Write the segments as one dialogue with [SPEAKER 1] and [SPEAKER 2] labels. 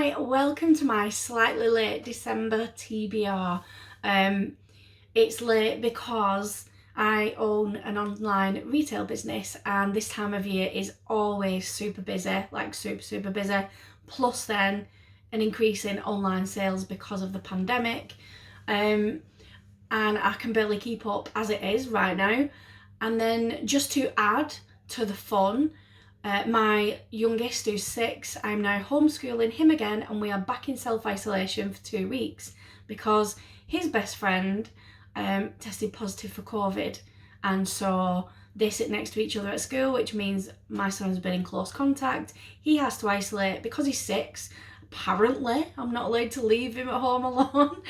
[SPEAKER 1] Hi, welcome to my slightly late December TBR. It's late because I own an online retail business and this time of year is always super busy, like super busy. Plus then an increase in online sales because of the pandemic. And I can barely keep up as it is right now. And then just to add to the fun, my youngest, who's 6, I'm now homeschooling him again, and we are back in self-isolation for 2 weeks because his best friend tested positive for COVID, and so they sit next to each other at school, which means my son's been in close contact. He has to isolate because he's 6. Apparently, I'm not allowed to leave him at home alone.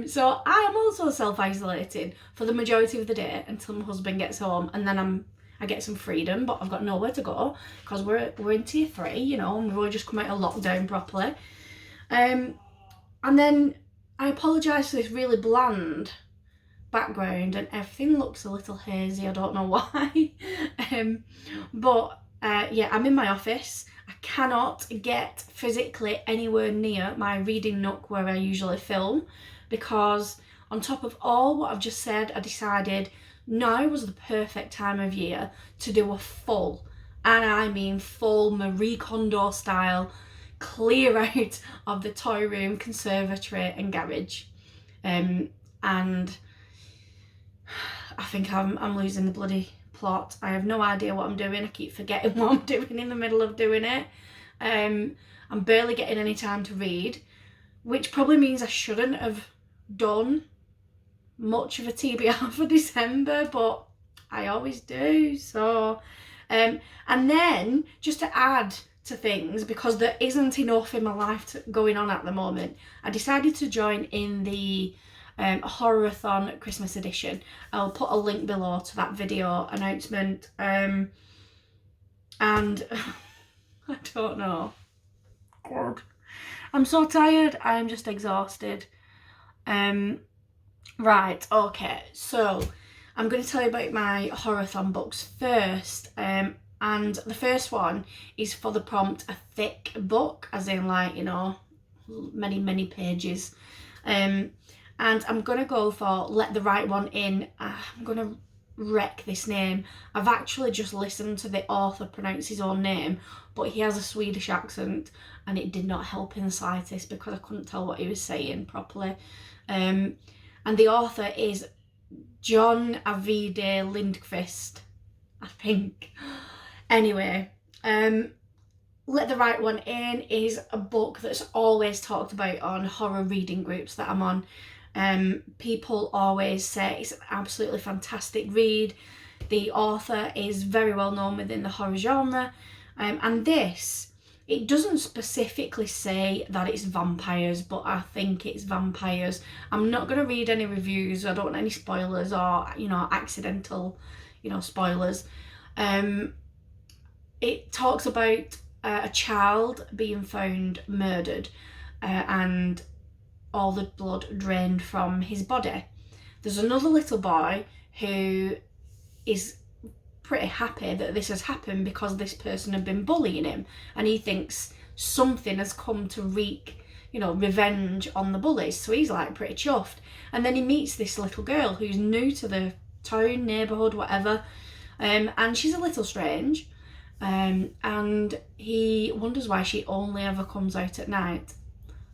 [SPEAKER 1] So I am also self-isolating for the majority of the day until my husband gets home, and then I get some freedom, but I've got nowhere to go because we're in tier 3, you know, and we've only just come out of lockdown properly. And then I apologise for this really bland background and everything looks a little hazy. I don't know why. Yeah, I'm in my office. I cannot get physically anywhere near my reading nook where I usually film because on top of all what I've just said, I decided now was the perfect time of year to do a full, and I mean full, Marie Kondo style clear out of the toy room, conservatory and garage. And I think I'm losing the bloody plot. I have no idea what I'm doing. I keep forgetting what I'm doing in the middle of doing it. I'm barely getting any time to read, which probably means I shouldn't have done much of a TBR for December, but I always do. So and then just to add to things, because there isn't enough in my life going on at the moment, I decided to join in the Horrorathon Christmas edition. I'll put a link below to that video announcement. And I don't know, God, I'm so tired. I'm just exhausted. Right, okay, so I'm going to tell you about my Horrorathon books first, and the first one is for the prompt a thick book, as in, like, you know, many pages, and I'm going to go for Let the Right One In. I'm going to wreck this name. I've actually just listened to the author pronounce his own name, but he has a Swedish accent and it did not help in the slightest because I couldn't tell what he was saying properly. And the author is John Avide Lindqvist, I think. Anyway, Let the Right One In is a book that's always talked about on horror reading groups that I'm on. People always say it's an absolutely fantastic read. The author is very well known within the horror genre. And this, it doesn't specifically say that it's vampires, but I think it's vampires. I'm not going to read any reviews. I don't want any spoilers or, you know, accidental, you know, spoilers. It talks about a child being found murdered and all the blood drained from his body. There's another little boy who is pretty happy that this has happened because this person had been bullying him, and he thinks something has come to wreak, you know, revenge on the bullies, so he's like pretty chuffed. And then he meets this little girl who's new to the town, neighbourhood, whatever, and she's a little strange, and he wonders why she only ever comes out at night.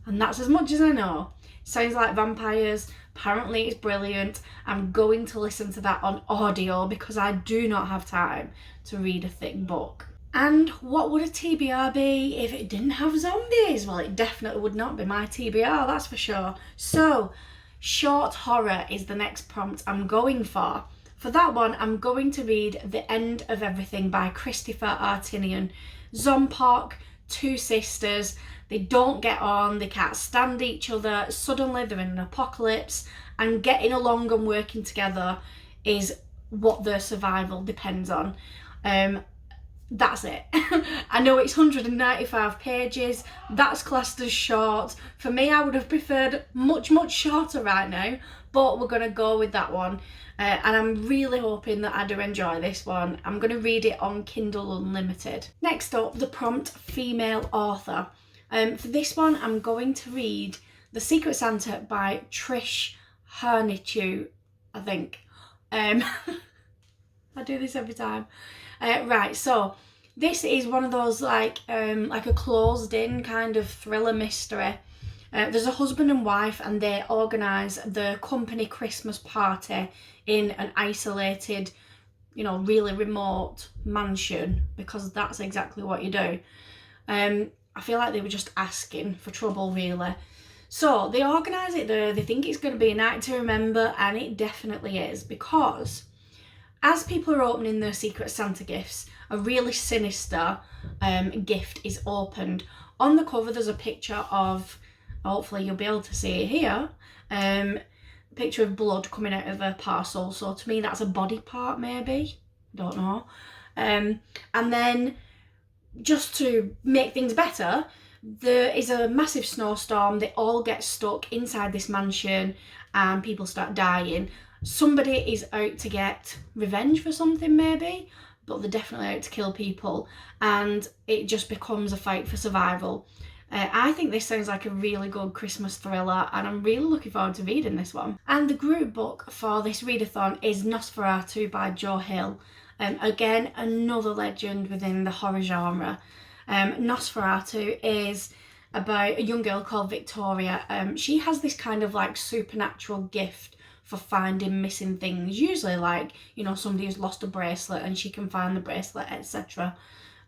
[SPEAKER 1] And that's as much as I know. Sounds like vampires. Apparently it's brilliant. I'm going to listen to that on audio because I do not have time to read a thick book. And what would a TBR be if it didn't have zombies? Well, it definitely would not be my TBR, that's for sure. So, short horror is the next prompt I'm going for. For that one, I'm going to read The End of Everything by Christopher Artinian. Zompok, 2 sisters. They don't get on, they can't stand each other, suddenly they're in an apocalypse, and getting along and working together is what their survival depends on. That's it. I know it's 195 pages, that's classed as short. For me, I would have preferred much shorter right now, but we're going to go with that one. And I'm really hoping that I do enjoy this one. I'm going to read it on Kindle Unlimited. Next up, the prompt female author. For this one, I'm going to read The Secret Santa by Trish Harnichu, I think. I do this every time. Right, so this is one of those like a closed-in kind of thriller mystery. There's a husband and wife, and they organise the company Christmas party in an isolated, really remote mansion, because that's exactly what you do. I feel like they were just asking for trouble, really. So they organise it there. They think it's going to be a night to remember, and it definitely is, because as people are opening their Secret Santa gifts, a really sinister gift is opened. On the cover, there's a picture of, hopefully you'll be able to see it here, a picture of blood coming out of a parcel. So to me, that's a body part, maybe. Don't know. And then, just to make things better, there is a massive snowstorm. They all get stuck inside this mansion and people start dying. Somebody is out to get revenge for something, maybe, but they're definitely out to kill people, and it just becomes a fight for survival. I think this sounds like a really good Christmas thriller, and I'm really looking forward to reading this one. And the group book for this readathon is Nosferatu by Joe Hill. Again, another legend within the horror genre. Nosferatu is about a young girl called Victoria. She has this kind of like supernatural gift for finding missing things, usually like, somebody who's lost a bracelet and she can find the bracelet, etc.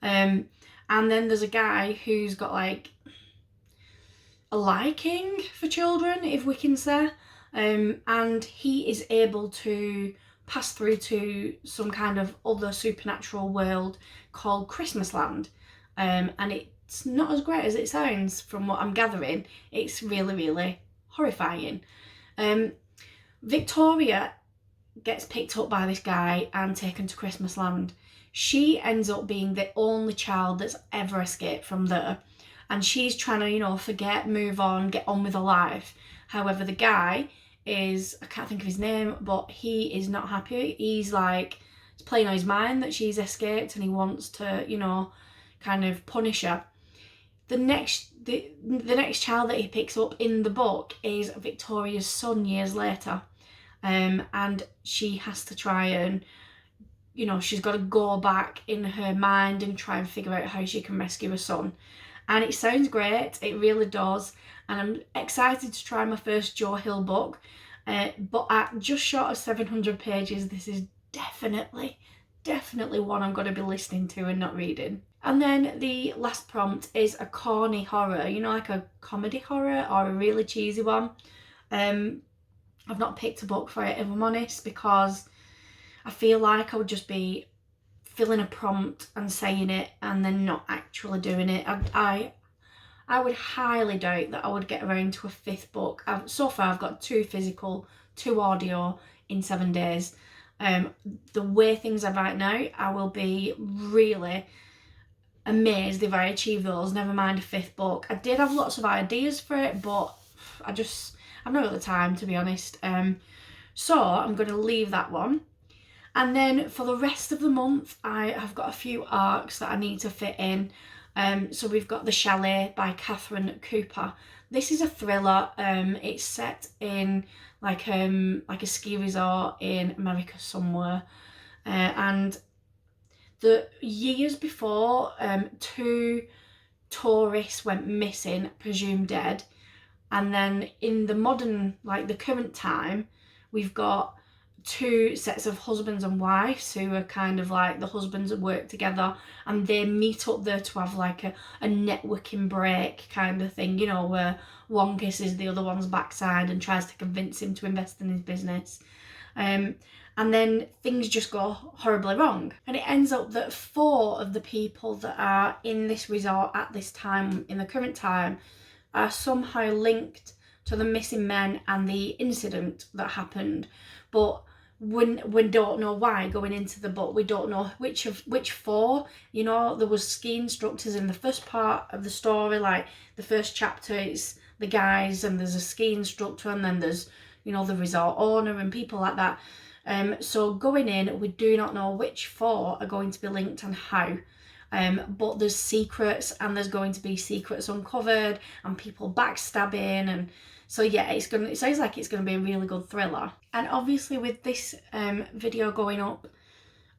[SPEAKER 1] And then there's a guy who's got like a liking for children, if we can say, and he is able to pass through to some kind of other supernatural world called Christmasland, and it's not as great as it sounds from what I'm gathering. It's really, really horrifying. Victoria gets picked up by this guy and taken to Christmasland. She ends up being the only child that's ever escaped from there, and she's trying to, forget, move on, get on with her life. However, the guy is, I can't think of his name, but he is not happy. He's like, it's playing on his mind that she's escaped, and he wants to, kind of punish her. The next child that he picks up in the book is Victoria's son years later. And she has to try and, she's got to go back in her mind and try and figure out how she can rescue her son. And it sounds great, it really does. And I'm excited to try my first Joe Hill book. But at just short of 700 pages, this is definitely one I'm going to be listening to and not reading. And then the last prompt is a corny horror, like a comedy horror or a really cheesy one. I've not picked a book for it, if I'm honest, because I feel like I would just be filling a prompt and saying it and then not actually doing it. I would highly doubt that I would get around to a fifth book. So far I've got 2 physical, 2 audio in 7 days. The way things are right now, I will be really amazed if I achieve those, never mind a 5th book. I did have lots of ideas for it, but I've not got the time, to be honest. So I'm going to leave that one. And then for the rest of the month, I have got a few arcs that I need to fit in. So we've got The Chalet by Catherine Cooper. This is a thriller. It's set in like a ski resort in America somewhere. And the years before, 2 tourists went missing, presumed dead. And then in the modern, like the current time, we've got 2 sets of husbands and wives who are kind of like, the husbands work together and they meet up there to have like a networking break kind of thing, where one kisses the other one's backside and tries to convince him to invest in his business. And then things just go horribly wrong. And it ends up that 4 of the people that are in this resort at this time, in the current time, are somehow linked to the missing men and the incident that happened. But we don't know why going into the book. We don't know which 4. There was ski instructors in the first part of the story, like the first chapter it's the guys and there's a ski instructor, and then there's, the resort owner and people like that. So going in, we do not know which 4 are going to be linked and how. but there's secrets, and there's going to be secrets uncovered and people backstabbing, and so yeah, it sounds like it's going to be a really good thriller. And obviously with this video going up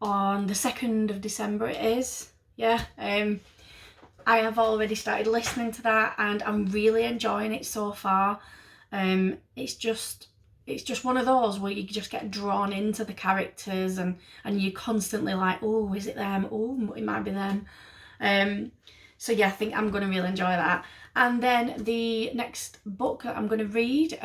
[SPEAKER 1] on the 2nd of December, it is, yeah, I have already started listening to that and I'm really enjoying it so far. It's just one of those where you just get drawn into the characters, and you're constantly like, oh, is it them? Oh, it might be them. So yeah, I think I'm going to really enjoy that. And then the next book that I'm going to read,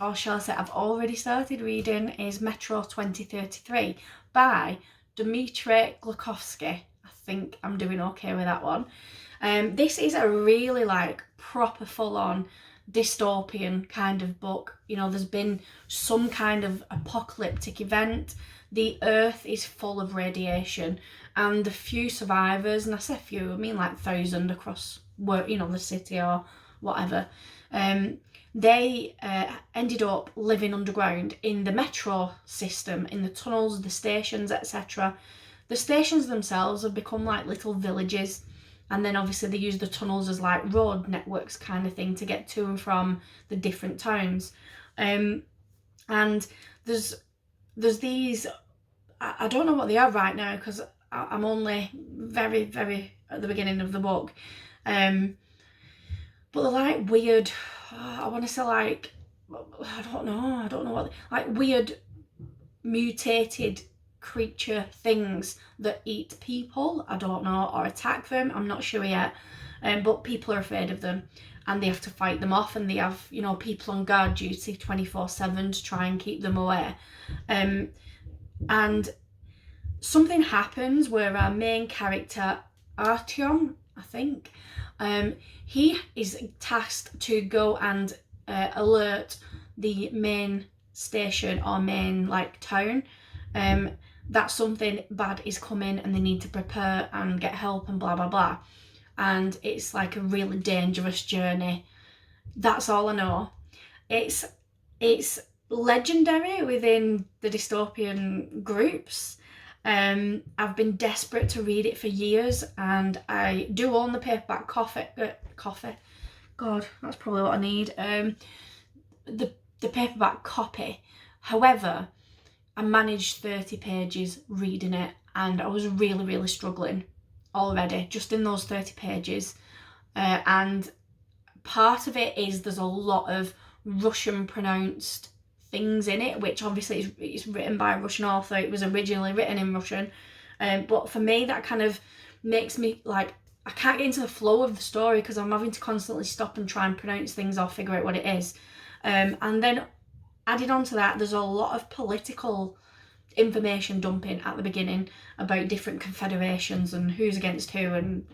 [SPEAKER 1] or shall I say I've already started reading, is Metro 2033 by Dmitry Glukhovsky. I think I'm doing okay with that one. This is a really like proper full-on dystopian kind of book. You know, there's been some kind of apocalyptic event. The earth is full of radiation, and the few survivors, and I say few, I mean like 1,000 across, you know, the city or whatever, they ended up living underground in the metro system, in the tunnels, the stations, etc. The stations themselves have become like little villages, and then obviously they use the tunnels as like road networks kind of thing to get to and from the different towns. And there's these, I don't know what they are right now because I'm only very, very at the beginning of the book. But they're like weird, I want to say like, I don't know what, like weird mutated creature things that eat people, I don't know, or attack them, I'm not sure yet. But people are afraid of them and they have to fight them off, and they have, you know, people on guard duty 24/7 to try and keep them away. And something happens where our main character, Artyom, I think, he is tasked to go and alert the main station or main like town that something bad is coming and they need to prepare and get help and blah blah blah. And it's like a really dangerous journey. That's all I know. It's legendary within the dystopian groups. I've been desperate to read it for years, and I do own the paperback copy. God, that's probably what I need. The paperback copy. However, I managed 30 pages reading it, and I was really, really struggling already just in those 30 pages. And part of it is there's a lot of Russian pronounced things in it, which obviously it's written by a Russian author. It was originally written in Russian, but for me that kind of makes me like, I can't get into the flow of the story because I'm having to constantly stop and try and pronounce things or figure out what it is. And then added on to that, there's a lot of political information dumping at the beginning about different confederations and who's against who and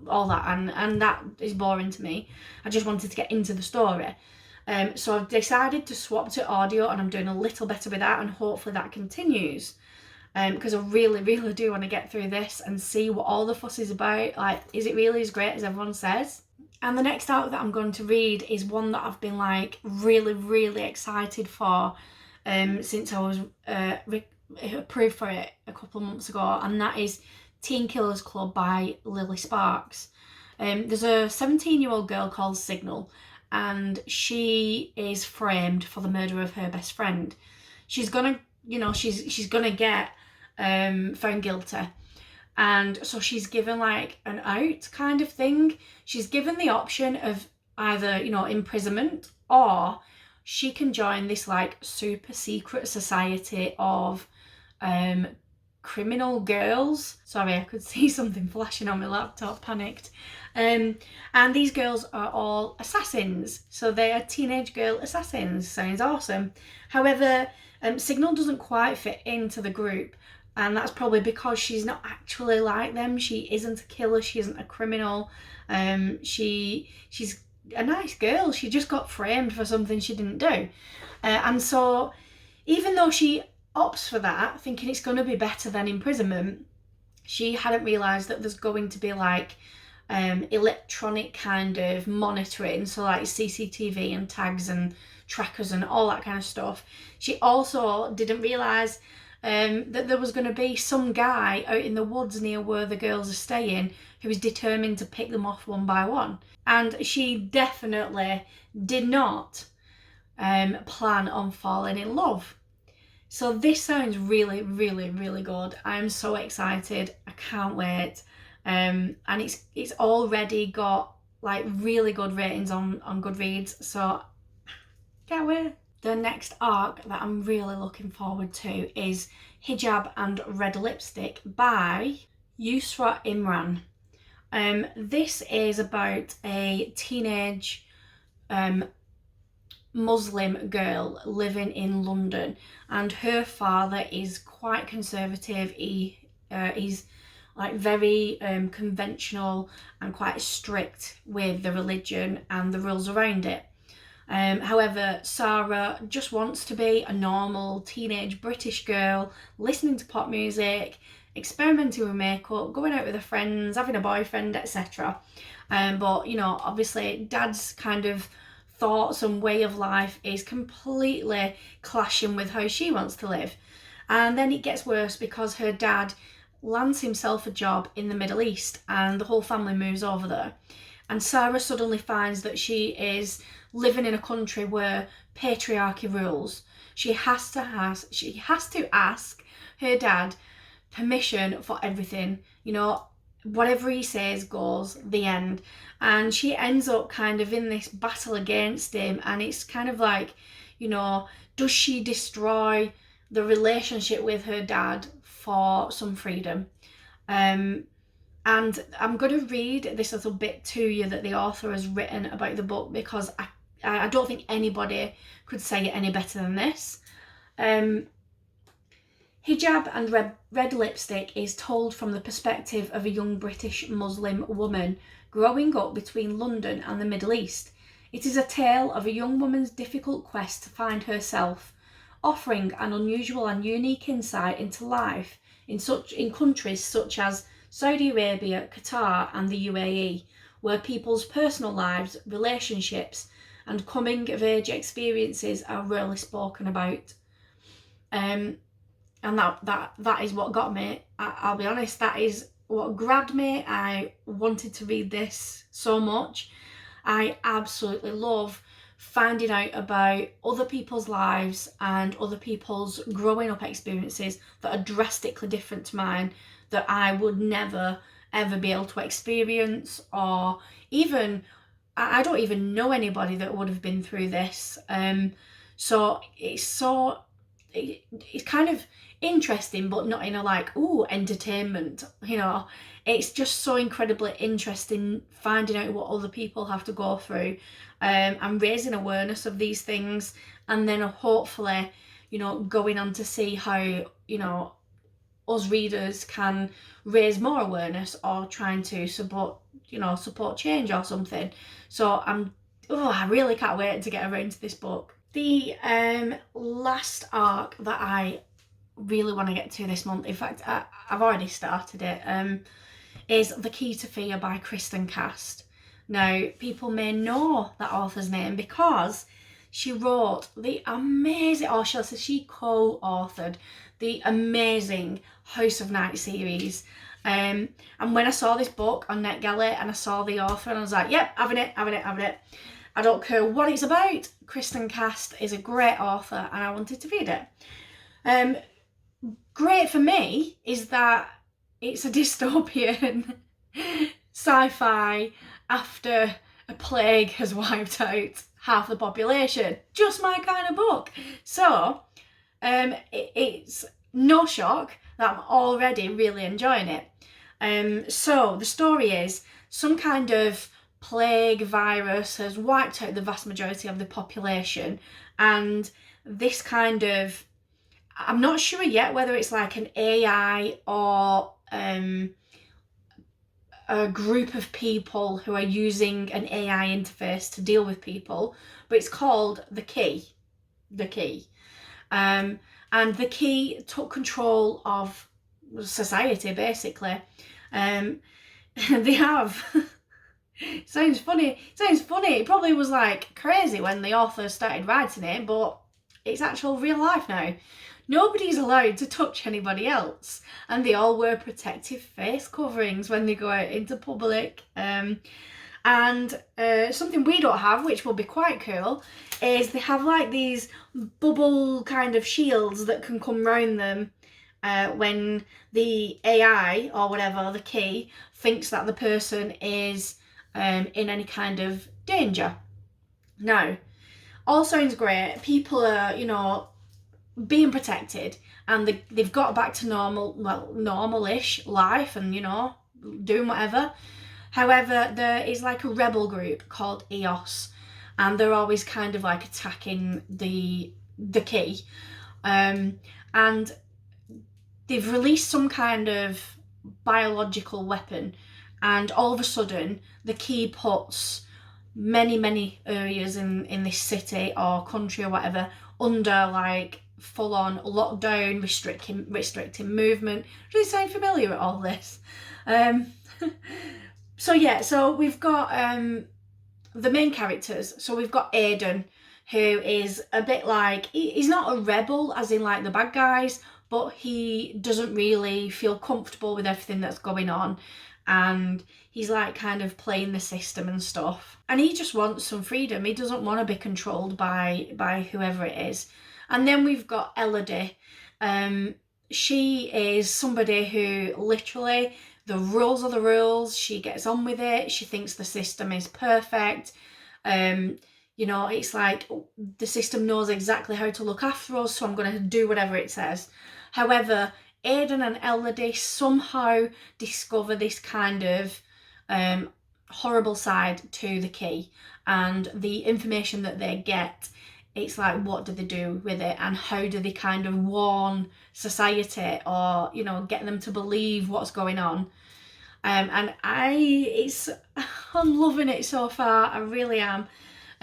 [SPEAKER 1] all that, and that is boring to me. I just wanted to get into the story. So I've decided to swap to audio, and I'm doing a little better with that, and hopefully that continues. Because I really, really do want to get through this and see what all the fuss is about. Like, is it really as great as everyone says? And the next out that I'm going to read is one that I've been like really, really excited for since I was approved for it a couple of months ago, and that is Teen Killers Club by Lily Sparks. There's a 17-year-old girl called Signal, and she is framed for the murder of her best friend. She's gonna, you know, she's gonna get found guilty. And so she's given like an out kind of thing. She's given the option of either, you know, imprisonment, or she can join this like super secret society of criminal girls. Sorry, I could see something flashing on my laptop, panicked. And these girls are all assassins. So they are teenage girl assassins. Sounds awesome. However, Signal doesn't quite fit into the group. And that's probably because she's not actually like them. She isn't a killer. She isn't a criminal. She's a nice girl. She just got framed for something she didn't do. And so even though she opts for that, thinking it's going to be better than imprisonment, she hadn't realised that there's going to be like electronic kind of monitoring. So like CCTV and tags and trackers and all that kind of stuff. She also didn't realise that there was going to be some guy out in the woods near where the girls are staying who was determined to pick them off one by one. And she definitely did not plan on falling in love. So this sounds really, really, really good. I'm so excited. I can't wait. And it's already got like really good ratings on Goodreads, so can't wait. The next arc that I'm really looking forward to is Hijab and Red Lipstick by Yusra Imran. This is about a teenage Muslim girl living in London, and her father is quite conservative. He's like very conventional and quite strict with the religion and the rules around it. However, Sarah just wants to be a normal teenage British girl, listening to pop music, experimenting with makeup, going out with her friends, having a boyfriend, etc. But, you know, obviously Dad's kind of thoughts and way of life is completely clashing with how she wants to live. And then it gets worse because her dad lands himself a job in the Middle East and the whole family moves over there. And Sarah suddenly finds that she is living in a country where patriarchy rules. She has to ask her dad permission for everything. You know, whatever he says goes, the end. And she ends up kind of in this battle against him, and it's kind of like, you know, does she destroy the relationship with her dad for some freedom? And I'm going to read this little bit to you that the author has written about the book, because I don't think anybody could say it any better than this. Hijab and Red Lipstick is told from the perspective of a young British Muslim woman growing up between London and the Middle East. It is a tale of a young woman's difficult quest to find herself, offering an unusual and unique insight into life in countries such as Saudi Arabia, Qatar and the UAE, where people's personal lives, relationships and coming of age experiences are rarely spoken about. And that is what got me. I'll be honest, that is what grabbed me. I wanted to read this so much. I absolutely love finding out about other people's lives and other people's growing up experiences that are drastically different to mine, that I would never ever be able to experience, or even I don't even know anybody that would have been through this. So it's kind of interesting, but not in a like, ooh, entertainment, you know. It's just so incredibly interesting finding out what other people have to go through, and raising awareness of these things, and then hopefully, you know, going on to see how, you know, us readers can raise more awareness or trying to support change or something. So I really can't wait to get around to this book. The last arc that I really want to get to this month, in fact I've already started it, is The Key to Fear by Kristen Cast. Now, people may know that author's name because she wrote the amazing, or shall I say she co-authored the amazing House of Night series. And when I saw this book on NetGalley and I saw the author, and I was like, yep, having it. I don't care what it's about. Kristen Cast is a great author and I wanted to read it. Great for me is that it's a dystopian sci-fi after a plague has wiped out half the population. Just my kind of book. So it's no shock that I'm already really enjoying it. So the story is some kind of plague virus has wiped out the vast majority of the population, and this kind of, I'm not sure yet whether it's like an AI or a group of people who are using an AI interface to deal with people, but it's called The Key. And The Key took control of society, basically. They have sounds funny. It probably was like crazy when the author started writing it, but it's actual real life now. nobody's allowed to touch anybody else, and they all wear protective face coverings when they go out into public. And something we don't have, which will be quite cool, is they have like these bubble kind of shields that can come round them when the AI or whatever, the key, thinks that the person is in any kind of danger. Now, all sounds great. People are, you know, being protected, and they've got back to normal, well, normal-ish life, and, you know, doing whatever. However, there is like a rebel group called EOS, and they're always kind of like attacking the key. And they've released some kind of biological weapon, and all of a sudden the key puts many areas in this city or country or whatever under like full-on lockdown, restricting movement. Does it sound familiar at all this? So yeah, so we've got the main characters. So we've got Aiden, who is a bit like, he's not a rebel as in like the bad guys, but he doesn't really feel comfortable with everything that's going on, and he's like kind of playing the system and stuff, and he just wants some freedom. He doesn't want to be controlled by whoever it is. And then we've got Elodie. She is somebody who literally, the rules are the rules. She gets on with it. She thinks the system is perfect. You know, it's like the system knows exactly how to look after us, so I'm going to do whatever it says. However, Aiden and Elodie somehow discover this kind of horrible side to the key, and the information that they get, it's like, what do they do with it, and how do they kind of warn society, or, you know, get them to believe what's going on. And I'm loving it so far. I really am.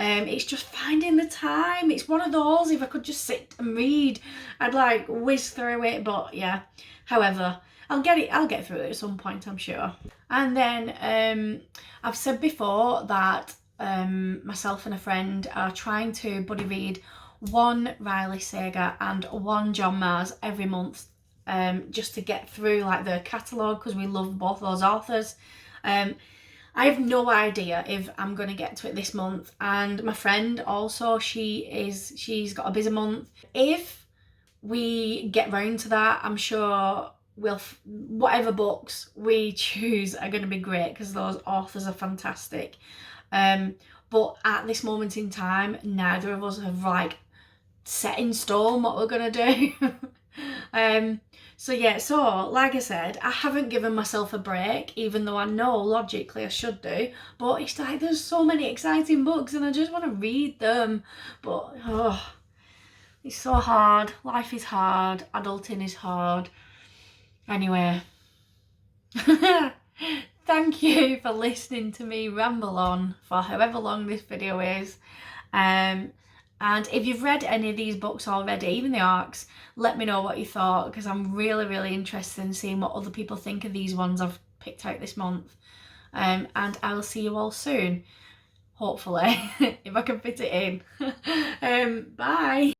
[SPEAKER 1] It's just finding the time. It's one of those, if I could just sit and read, I'd like whiz through it. But yeah, however, I'll get through it at some point, I'm sure. And then I've said before that myself and a friend are trying to buddy read one Riley Sager and one John Mars every month, just to get through like their catalogue, because we love both those authors. I have no idea if I'm going to get to it this month, and my friend also, she's got a busy month. If we get round to that, I'm sure whatever books we choose are going to be great, because those authors are fantastic. But at this moment in time, neither of us have like set in stone what we're going to do. So yeah, so like I said, I haven't given myself a break, even though I know logically I should do, but it's like there's so many exciting books and I just want to read them. But it's so hard. Life is hard. Adulting is hard. Anyway, thank you for listening to me ramble on for however long this video is. And if you've read any of these books already, even the arcs, let me know what you thought, because I'm really interested in seeing what other people think of these ones I've picked out this month. And I will see you all soon, hopefully, if I can fit it in. Bye.